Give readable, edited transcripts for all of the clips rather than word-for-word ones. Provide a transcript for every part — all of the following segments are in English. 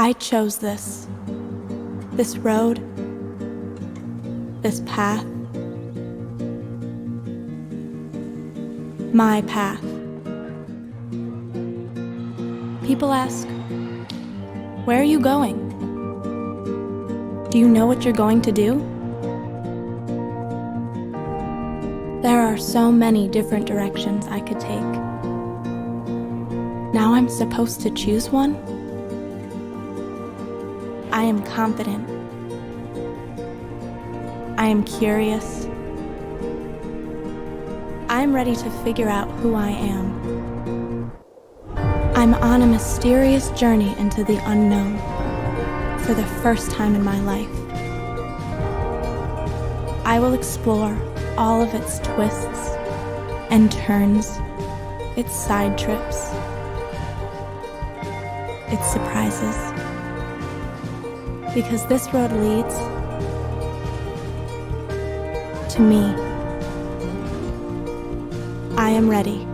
I chose this road, this path, my path. People ask, where are you going? Do you know what you're going to do? There are so many different directions I could take. Now I'm supposed to choose one? I am confident. I am curious. I'm ready to figure out who I am. I'm on a mysterious journey into the unknown for the first time in my life. I will explore all of its twists and turns, its side trips, its surprises. Because this road leads to me. I am ready.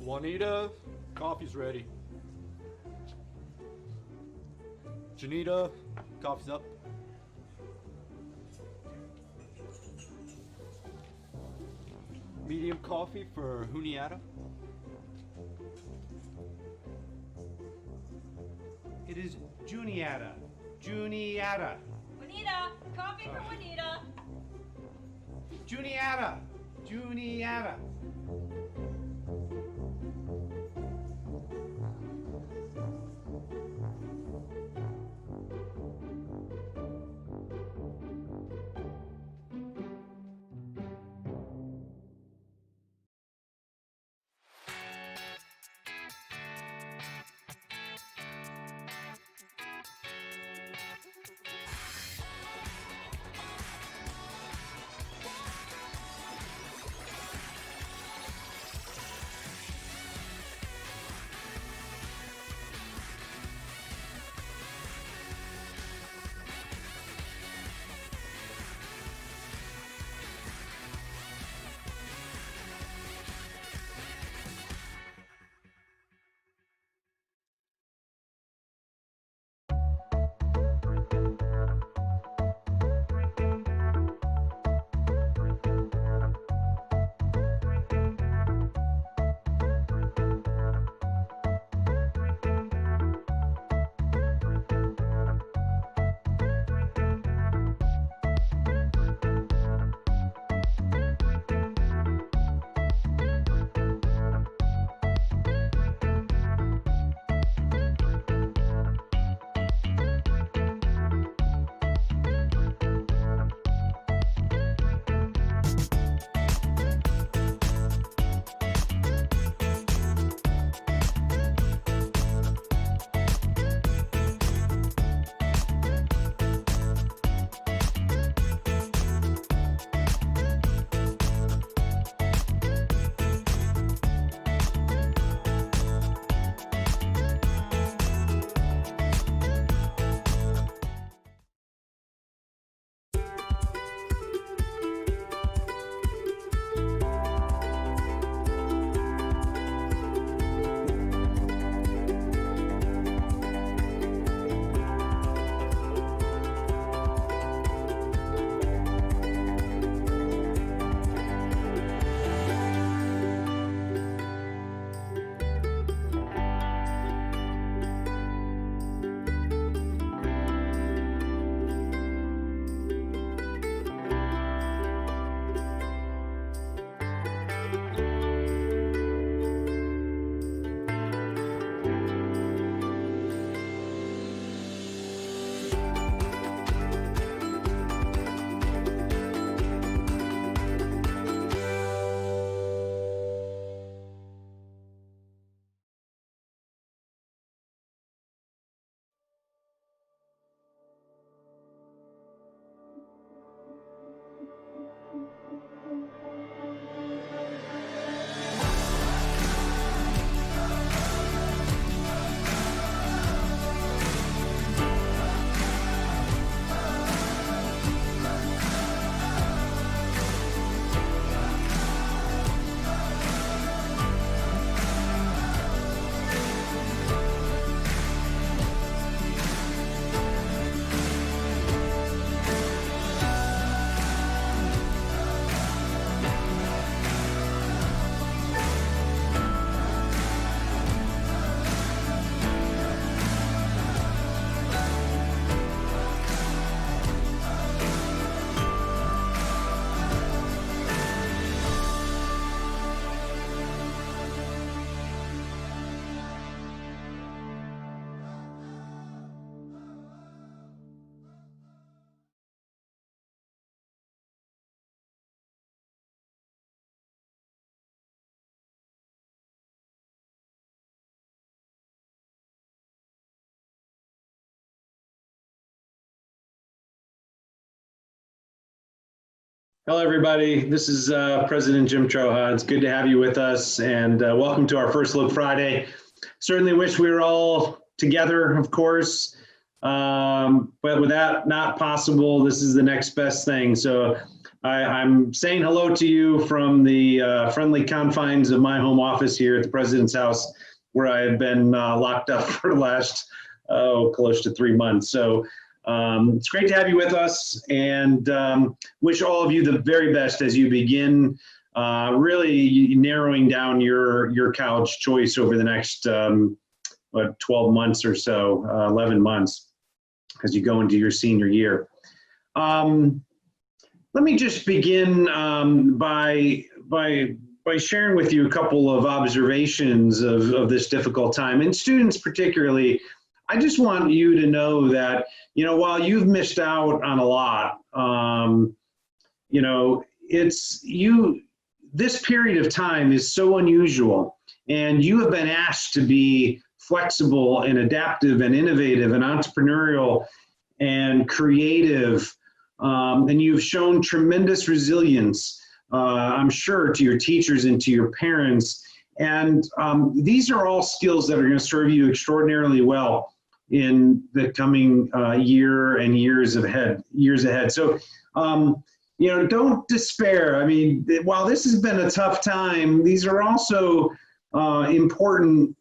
Juanita, coffee's ready. Juniata, coffee's up. Medium coffee for Juniata. It is Juniata. Juniata. Juanita, coffee for Juanita. Juniata. Juniata. Hello, everybody. This is President Jim Troja. It's good to have you with us, and welcome to our First Look Friday. Certainly wish we were all together, of course, but with that not possible, this is the next best thing. So I'm saying hello to you from the friendly confines of my home office here at the President's house, where I have been locked up for the last, close to 3 months. So it's great to have you with us, and wish all of you the very best as you begin really narrowing down your college choice over the next 12 months or so, 11 months, as you go into your senior year. Let me just begin by sharing with you a couple of observations of this difficult time, and students particularly. I just want you to know that, while you've missed out on a lot, this period of time is so unusual, and you have been asked to be flexible and adaptive and innovative and entrepreneurial and creative, and you've shown tremendous resilience, I'm sure, to your teachers and to your parents. And these are all skills that are going to serve you extraordinarily well in the coming year and years ahead. So, don't despair. I mean, while this has been a tough time, these are also important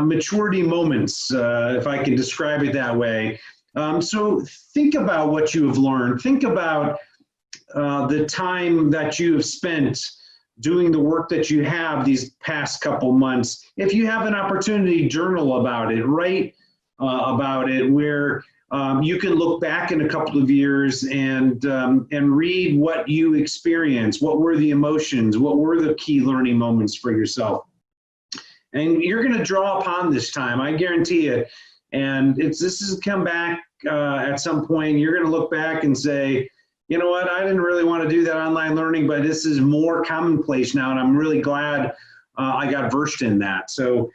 maturity moments, if I can describe it that way. So think about what you have learned. Think about the time that you have spent doing the work that you have these past couple months. If you have an opportunity, journal about it, write about it, where you can look back in a couple of years and read what you experienced. What were the emotions? What were the key learning moments for yourself? And you're going to draw upon this time, I guarantee it. And this has come back at some point. You're going to look back and say, you know what, I didn't really want to do that online learning, but this is more commonplace now, and I'm really glad I got versed in that. So,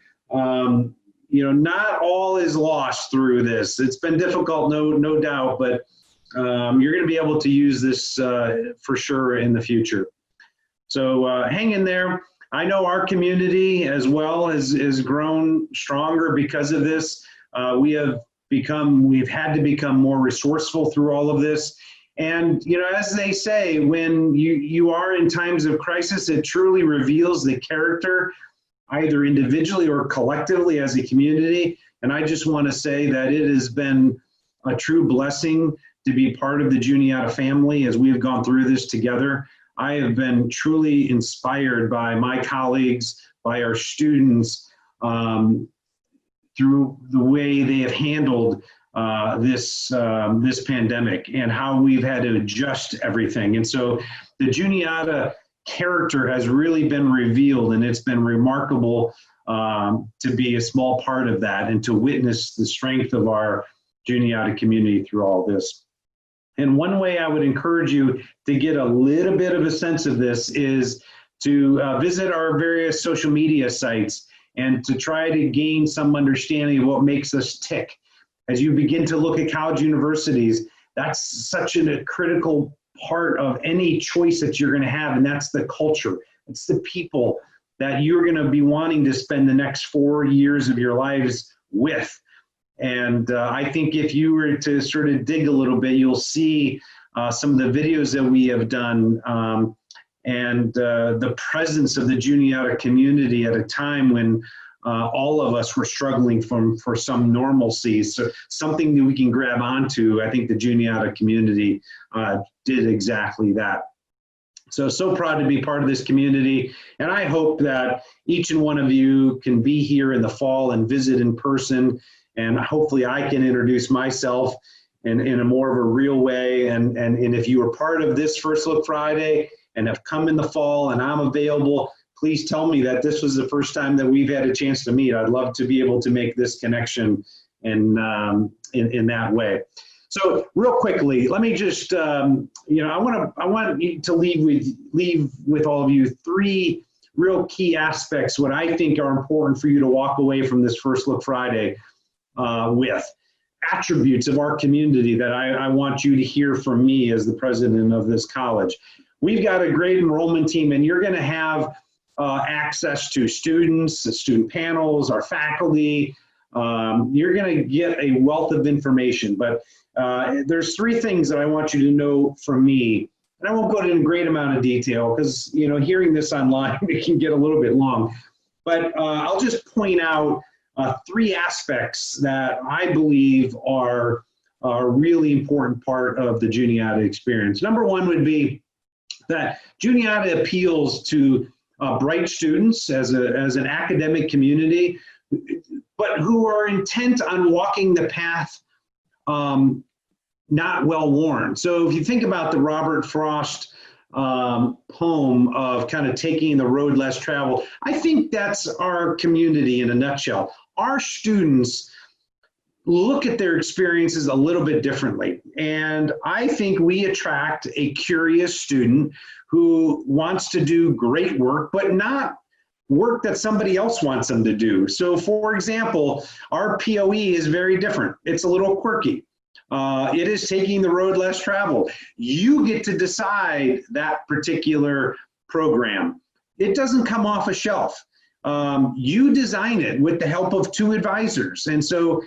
not all is lost through this. It's been difficult, no doubt, but you're going to be able to use this for sure in the future. So hang in there. I know our community as well has grown stronger because of this. We've had to become more resourceful through all of this. And, as they say, when you are in times of crisis, it truly reveals the character, either individually or collectively as a community. And I just want to say that it has been a true blessing to be part of the Juniata family as we have gone through this together. I have been truly inspired by my colleagues, by our students, through the way they have handled this pandemic and how we've had to adjust everything. And so the Juniata character has really been revealed, and it's been remarkable to be a small part of that and to witness the strength of our Juniata community through all this. And one way I would encourage you to get a little bit of a sense of this is to visit our various social media sites and to try to gain some understanding of what makes us tick. As you begin to look at college universities, that's such a critical part of any choice that you're going to have, and that's the culture. It's the people that you're going to be wanting to spend the next 4 years of your lives with. And I think if you were to sort of dig a little bit, you'll see some of the videos that we have done and the presence of the Juniata community at a time when all of us were struggling for some normalcy, so something that we can grab onto. I think the Juniata community did exactly that. So proud to be part of this community, and I hope that each and one of you can be here in the fall and visit in person, and hopefully I can introduce myself in a more of a real way. And if you were part of this First Look Friday and have come in the fall and I'm available, please tell me that this was the first time that we've had a chance to meet. I'd love to be able to make this connection in that way. So real quickly, let me just, I want you to leave with all of you 3 real key aspects, what I think are important for you to walk away from this First Look Friday with. Attributes of our community that I want you to hear from me as the president of this college. we've got a great enrollment team, and you're going to have access to students, the student panels, our faculty. You're going to get a wealth of information, but there's three things that I want you to know from me. And I won't go into a great amount of detail because, you know, hearing this online, it can get a little bit long. But I'll just point out three aspects that I believe are a really important part of the Juniata experience. Number one would be that Juniata appeals to bright students as an academic community, but who are intent on walking the path not well worn. So if you think about the Robert Frost poem of kind of taking the road less traveled, I think that's our community in a nutshell. Our students look at their experiences a little bit differently. And I think we attract a curious student who wants to do great work, but not work that somebody else wants them to do. So for example, our POE is very different. It's a little quirky. It is taking the road less traveled. You get to decide that particular program. It doesn't come off a shelf. You design it with the help of two advisors. And so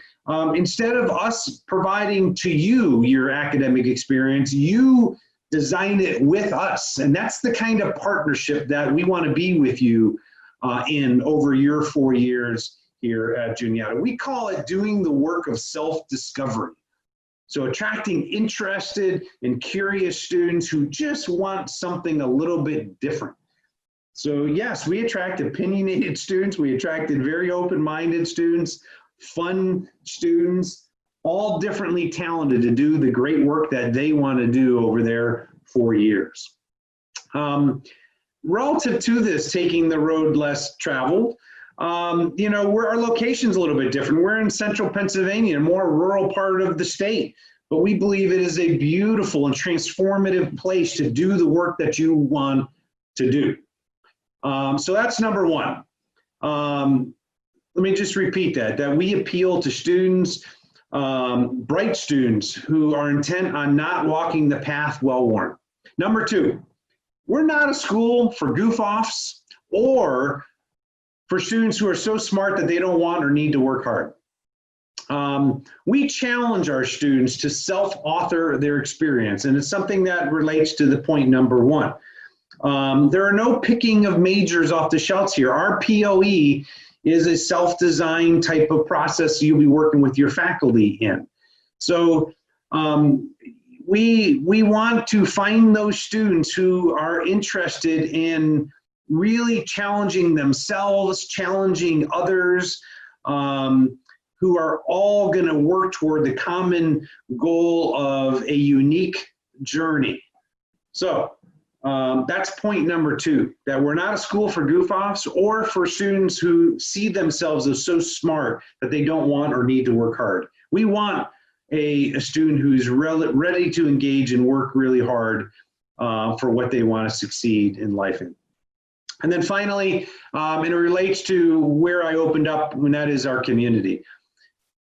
instead of us providing to you your academic experience, you design it with us. And that's the kind of partnership that we want to be with you in over your 4 years here at Juniata. We call it doing the work of self-discovery. So attracting interested and curious students who just want something a little bit different. So yes, we attract opinionated students. We attracted very open-minded students, fun students, all differently talented to do the great work that they want to do over their 4 years. Relative to this, taking the road less traveled, you know, our location's a little bit different. We're in central Pennsylvania, a more rural part of the state, but we believe it is a beautiful and transformative place to do the work that you want to do. So that's number one. Let me just repeat that we appeal to students, bright students who are intent on not walking the path well worn. Number two, we're not a school for goof-offs or for students who are so smart that they don't want or need to work hard. We challenge our students to self-author their experience, and it's something that relates to the point number one. There are no picking of majors off the shelves here. Our POE is a self-designed type of process you'll be working with your faculty in. So we want to find those students who are interested in really challenging themselves, challenging others, who are all going to work toward the common goal of a unique journey. So that's point number two, that we're not a school for goof-offs or for students who see themselves as so smart that they don't want or need to work hard. We want a student who's ready to engage and work really hard for what they want to succeed in life in. And then finally, and it relates to where I opened up, and that is our community.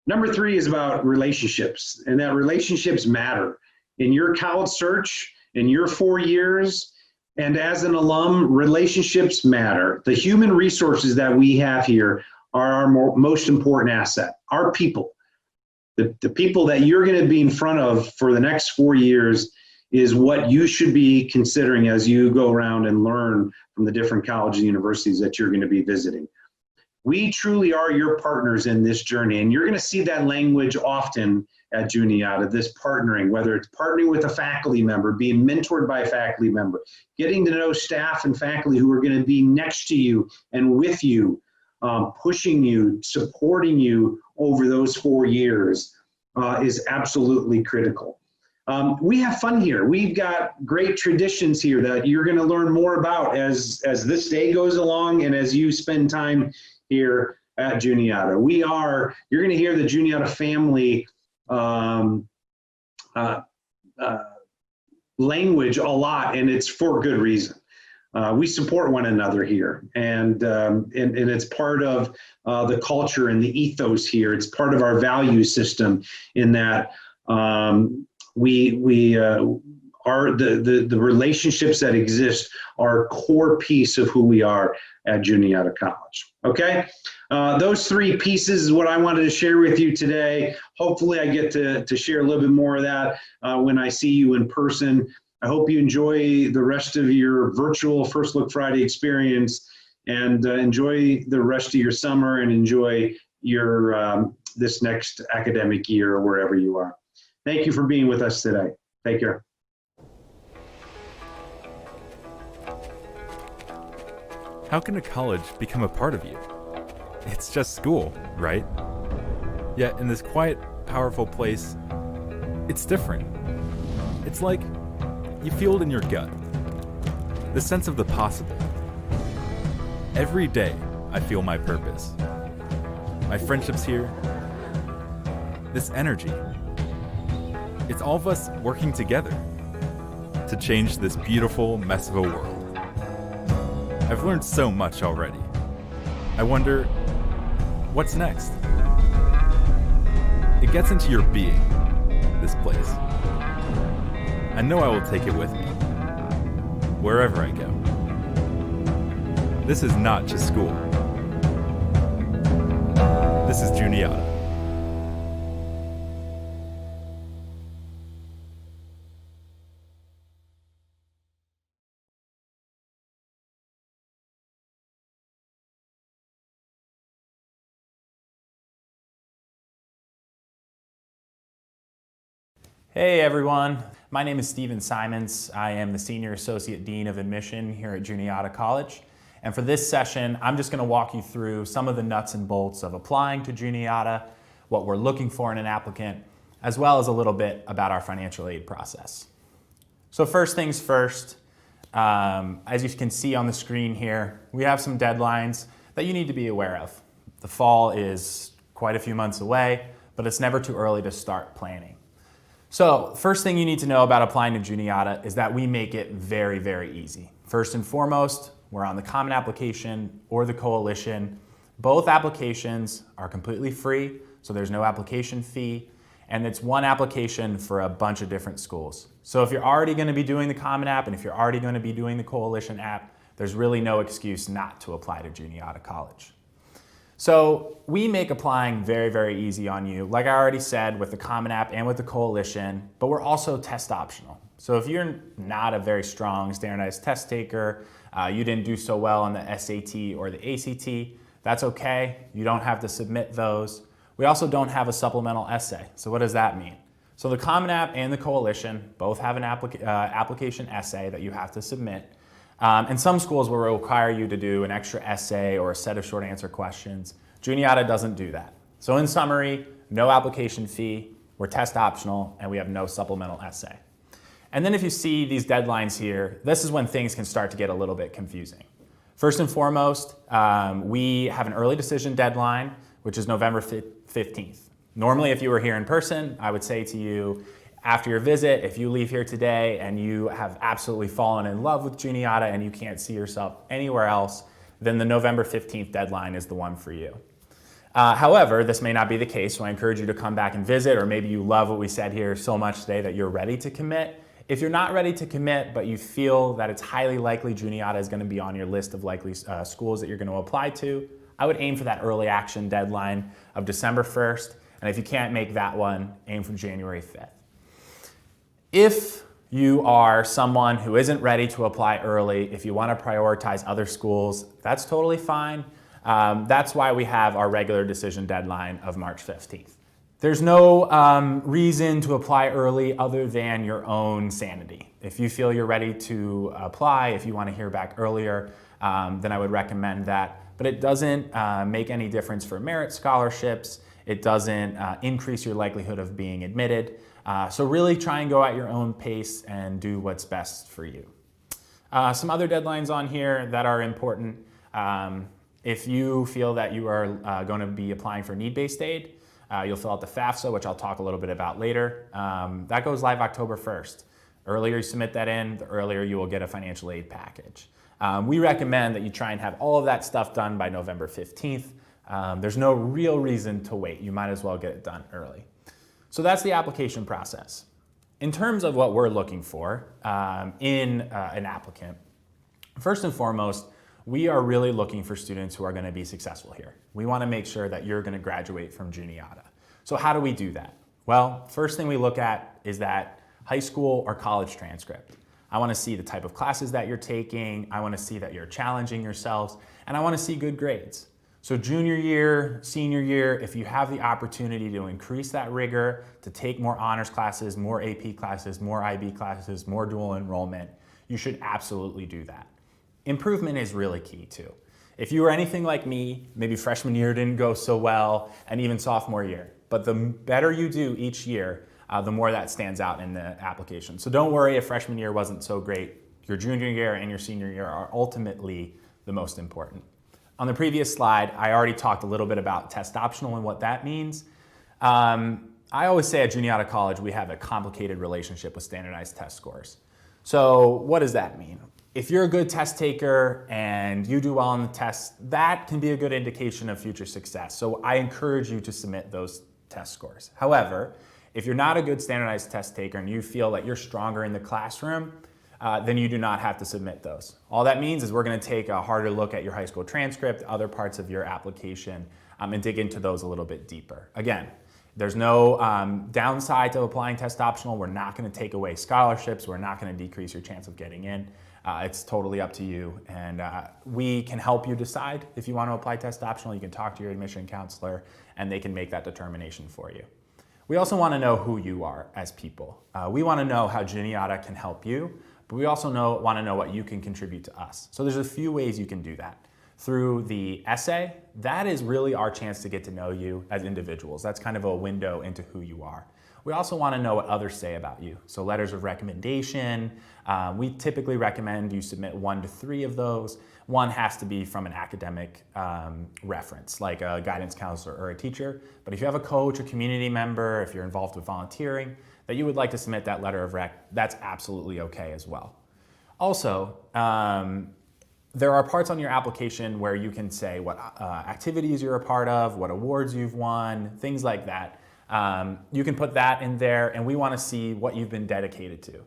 Number three is about relationships, and that relationships matter. In your college search, in your 4 years, and as an alum, relationships matter. The human resources that we have here are our most important asset, our people. The people that you're going to be in front of for the next 4 years is what you should be considering as you go around and learn from the different colleges and universities that you're going to be visiting. We truly are your partners in this journey, and you're going to see that language often at Juniata, this partnering, whether it's partnering with a faculty member, being mentored by a faculty member, getting to know staff and faculty who are going to be next to you and with you, pushing you, supporting you over those 4 years is absolutely critical. We have fun here. We've got great traditions here that you're going to learn more about as this day goes along and as you spend time here at Juniata. You're going to hear the Juniata family language a lot, and it's for good reason. We support one another here, and it's part of the culture and the ethos here. It's part of our value system in that the relationships that exist are a core piece of who we are at Juniata College. Okay, those three pieces is what I wanted to share with you today. Hopefully I get to share a little bit more of that when I see you in person. I hope you enjoy the rest of your virtual First Look Friday experience, and enjoy the rest of your summer, and enjoy your this next academic year wherever you are. Thank you for being with us today. Take care. How can a college become a part of you? It's just school, right? Yet in this quiet, powerful place, it's different. It's like you feel it in your gut. The sense of the possible. Every day, I feel my purpose. My friendships here. This energy. It's all of us working together to change this beautiful mess of a world. I've learned so much already. I wonder, what's next? It gets into your being, this place. I know I will take it with me, wherever I go. This is not just school. This is Juniata. Hey everyone, my name is Steven Simons. I am the Senior Associate Dean of Admission here at Juniata College. And for this session, I'm just going to walk you through some of the nuts and bolts of applying to Juniata, what we're looking for in an applicant, as well as a little bit about our financial aid process. So first things first, as you can see on the screen here, we have some deadlines that you need to be aware of. The fall is quite a few months away, but it's never too early to start planning. So first thing you need to know about applying to Juniata is that we make it very, very easy. First and foremost, we're on the Common Application or the Coalition. Both applications are completely free, so there's no application fee, and it's one application for a bunch of different schools. So if you're already going to be doing the Common App and if you're already going to be doing the Coalition app, there's really no excuse not to apply to Juniata College. So we make applying very, very easy on you, like I already said, with the Common App and with the Coalition, but we're also test optional. So if you're not a very strong standardized test taker, you didn't do so well on the SAT or the ACT, that's okay. You don't have to submit those. We also don't have a supplemental essay. So what does that mean? So the Common App and the Coalition both have an application essay that you have to submit. And some schools will require you to do an extra essay or a set of short answer questions. Juniata doesn't do that. So in summary, no application fee, we're test optional, and we have no supplemental essay. And then if you see these deadlines here, this is when things can start to get a little bit confusing. First and foremost, we have an early decision deadline, which is November 15th. Normally, if you were here in person, I would say to you, after your visit, if you leave here today and you have absolutely fallen in love with Juniata and you can't see yourself anywhere else, then the November 15th deadline is the one for you. However, this may not be the case, so I encourage you to come back and visit, or maybe you love what we said here so much today that you're ready to commit. If you're not ready to commit, but you feel that it's highly likely Juniata is going to be on your list of likely schools that you're going to apply to, I would aim for that early action deadline of December 1st, and if you can't make that one, aim for January 5th. If you are someone who isn't ready to apply early, if you want to prioritize other schools, that's totally fine. That's why we have our regular decision deadline of March 15th. There's no reason to apply early other than your own sanity. If you feel you're ready to apply, if you want to hear back earlier, then I would recommend that. But it doesn't make any difference for merit scholarships. It doesn't increase your likelihood of being admitted. So really try and go at your own pace and do what's best for you. Some other deadlines on here that are important. If you feel that you are going to be applying for need-based aid, you'll fill out the FAFSA, which I'll talk a little bit about later. That goes live October 1st. Earlier you submit that in, the earlier you will get a financial aid package. We recommend that you try and have all of that stuff done by November 15th. There's no real reason to wait. You might as well get it done early. So that's the application process. in terms of what we're looking for in an applicant, first and foremost, we are really looking for students who are going to be successful here. We want to make sure that you're going to graduate from Juniata. So how do we do that? Well, first thing we look at is that high school or college transcript. I want to see the type of classes that you're taking. I want to see that you're challenging yourselves, and I want to see good grades. So junior year, senior year, if you have the opportunity to increase that rigor, to take more honors classes, more AP classes, more IB classes, more dual enrollment, you should absolutely do that. Improvement is really key too. If you were anything like me, maybe freshman year didn't go so well, and even sophomore year, but the better you do each year, the more that stands out in the application. So don't worry if freshman year wasn't so great. Your junior year and your senior year are ultimately the most important. On the previous slide, I already talked a little bit about test optional and what that means. I always say at Juniata College, we have a complicated relationship with standardized test scores. So what does that mean? If you're a good test taker and you do well on the test, that can be a good indication of future success. So I encourage you to submit those test scores. However, if you're not a good standardized test taker and you feel that you're stronger in the classroom, then you do not have to submit those. All that means is we're going to take a harder look at your high school transcript, other parts of your application, and dig into those a little bit deeper. Again, there's no downside to applying test optional. We're not going to take away scholarships. We're not going to decrease your chance of getting in. It's totally up to you, and we can help you decide if you want to apply test optional. You can talk to your admission counselor, and they can make that determination for you. We also want to know who you are as people. We want to know how Juniata can help you, but we also want to know what you can contribute to us. So there's a few ways you can do that. Through the essay, that is really our chance to get to know you as individuals. That's kind of a window into who you are. We also want to know what others say about you. So letters of recommendation, we typically recommend you submit 1 to 3 of those. One has to be from an academic reference, like a guidance counselor or a teacher. But if you have a coach, a community member, if you're involved with volunteering, that you would like to submit that letter of rec, that's absolutely okay as well. Also, there are parts on your application where you can say what activities you're a part of, what awards you've won, things like that. You can put that in there, and we want to see what you've been dedicated to.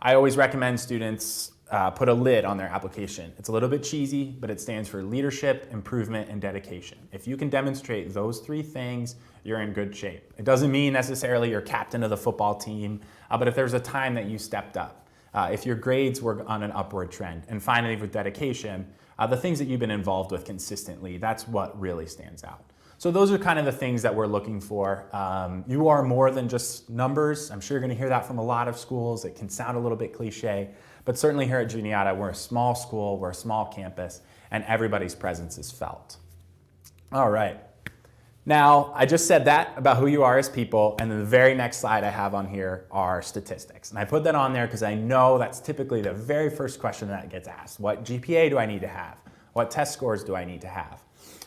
I always recommend students put a lid on their application. It's a little bit cheesy, but it stands for leadership, improvement, and dedication. If you can demonstrate those 3 things, you're in good shape. It doesn't mean necessarily you're captain of the football team, but if there's a time that you stepped up, if your grades were on an upward trend, and finally with dedication, the things that you've been involved with consistently, that's what really stands out. So those are kind of the things that we're looking for. You are more than just numbers. I'm sure you're going to hear that from a lot of schools. It can sound a little bit cliche, but certainly here at Juniata, we're a small school, we're a small campus, and everybody's presence is felt. All right. Now, I just said that about who you are as people, and then the very next slide I have on here are statistics. And I put that on there because I know that's typically the very first question that gets asked. What GPA do I need to have? What test scores do I need to have?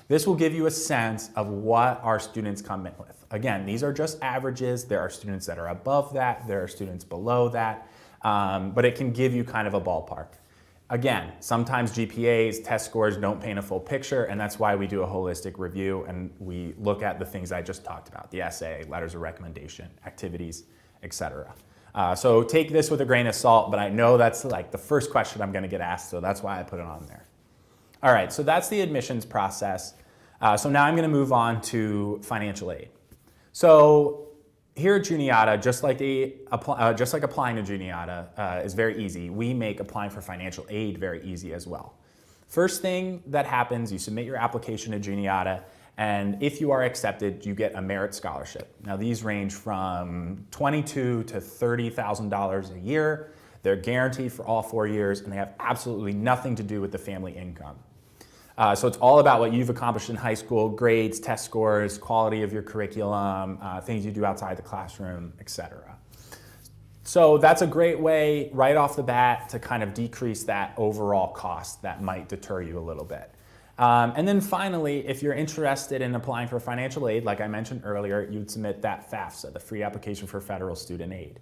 This will give you a sense of what our students come in with. Again, these are just averages. There are students that are above that. There are students below that. But it can give you kind of a ballpark. Again, sometimes GPAs, test scores don't paint a full picture, and that's why we do a holistic review and we look at the things I just talked about, the essay, letters of recommendation, activities, etc. So take this with a grain of salt, but I know that's like the first question I'm going to get asked, so that's why I put it on there. All right, so that's the admissions process. So now I'm going to move on to financial aid. So here at Juniata, just like applying to Juniata is very easy, we make applying for financial aid very easy as well. First thing that happens, you submit your application to Juniata, and if you are accepted, you get a merit scholarship. Now these range from $22,000 to $30,000 a year. They're guaranteed for all 4 years, and they have absolutely nothing to do with the family income. So it's all about what you've accomplished in high school, grades, test scores, quality of your curriculum, things you do outside the classroom, etc. So that's a great way right off the bat to kind of decrease that overall cost that might deter you a little bit. And then finally, if you're interested in applying for financial aid, like I mentioned earlier, you'd submit that FAFSA, the Free Application for Federal Student Aid.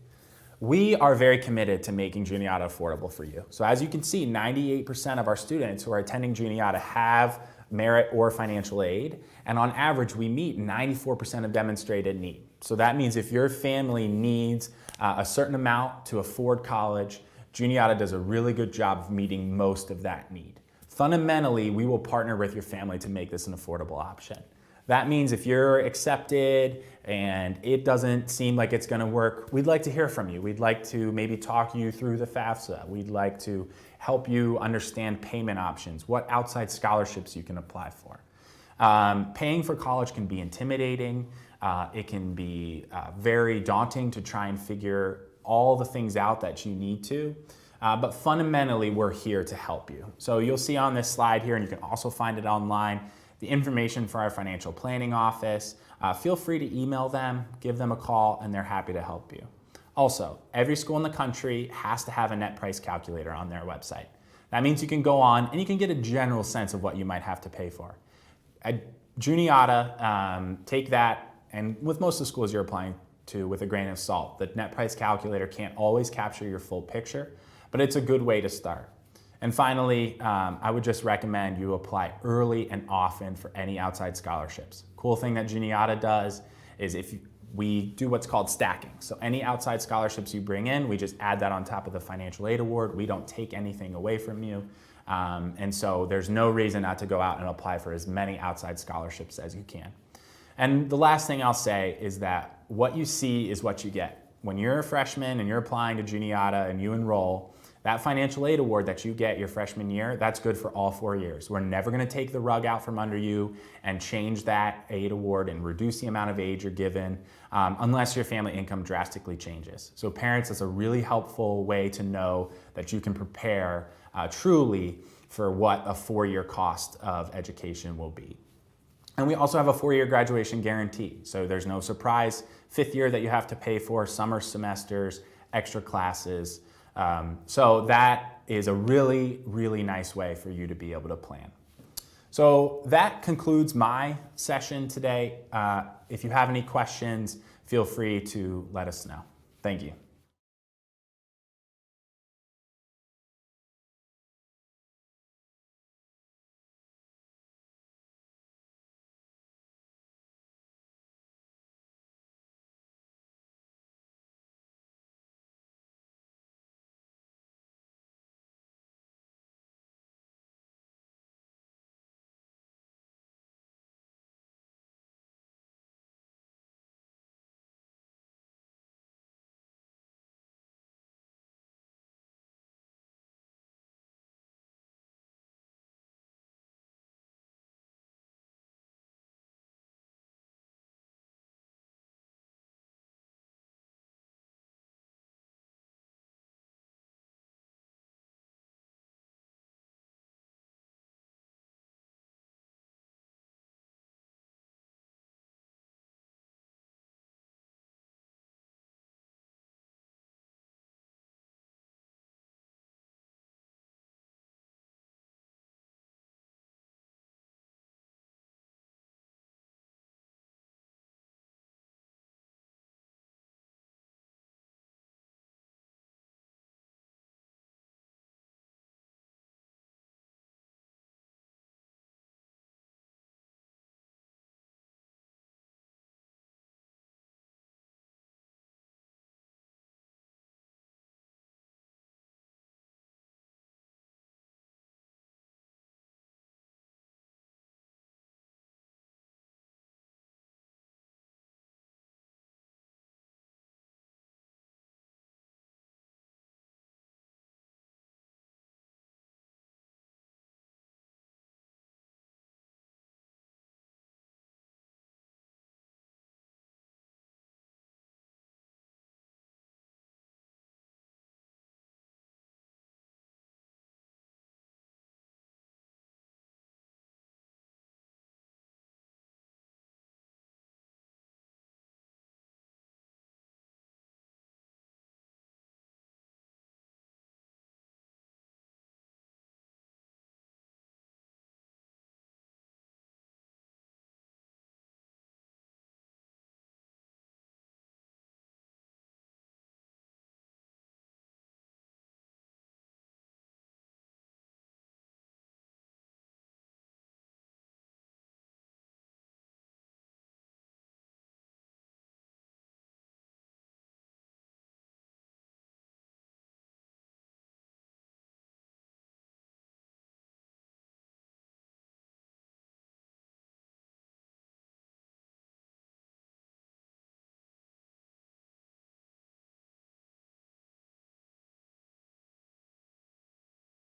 We are very committed to making Juniata affordable for you. So as you can see, 98% of our students who are attending Juniata have merit or financial aid, and on average, we meet 94% of demonstrated need. So that means if your family needs a certain amount to afford college, Juniata does a really good job of meeting most of that need. Fundamentally, we will partner with your family to make this an affordable option. That means if you're accepted and it doesn't seem like it's going to work, we'd like to hear from you. We'd like to maybe talk you through the FAFSA. We'd like to help you understand payment options, what outside scholarships you can apply for. Paying for college can be intimidating. It can be very daunting to try and figure all the things out that you need to. But fundamentally, we're here to help you. So you'll see on this slide here, and you can also find it online, the information for our financial planning office. Feel free to email them, give them a call, and they're happy to help you. Also, every school in the country has to have a net price calculator on their website. That means you can go on and you can get a general sense of what you might have to pay for. At Juniata, take that, and with most of the schools you're applying to, with a grain of salt. The net price calculator can't always capture your full picture, but it's a good way to start. And finally, I would just recommend you apply early and often for any outside scholarships. Cool thing that Juniata does is we do what's called stacking. So any outside scholarships you bring in, we just add that on top of the financial aid award. We don't take anything away from you. And so there's no reason not to go out and apply for as many outside scholarships as you can. And the last thing I'll say is that what you see is what you get. When you're a freshman and you're applying to Juniata and you enroll, that financial aid award that you get your freshman year, that's good for all 4 years. We're never gonna take the rug out from under you and change that aid award and reduce the amount of aid you're given unless your family income drastically changes. So parents, it's a really helpful way to know that you can prepare truly for what a 4-year cost of education will be. And we also have a 4-year graduation guarantee. So there's no surprise 5th year that you have to pay for, summer semesters, extra classes. So that is a really, really nice way for you to be able to plan. So that concludes my session today. If you have any questions, feel free to let us know. Thank you.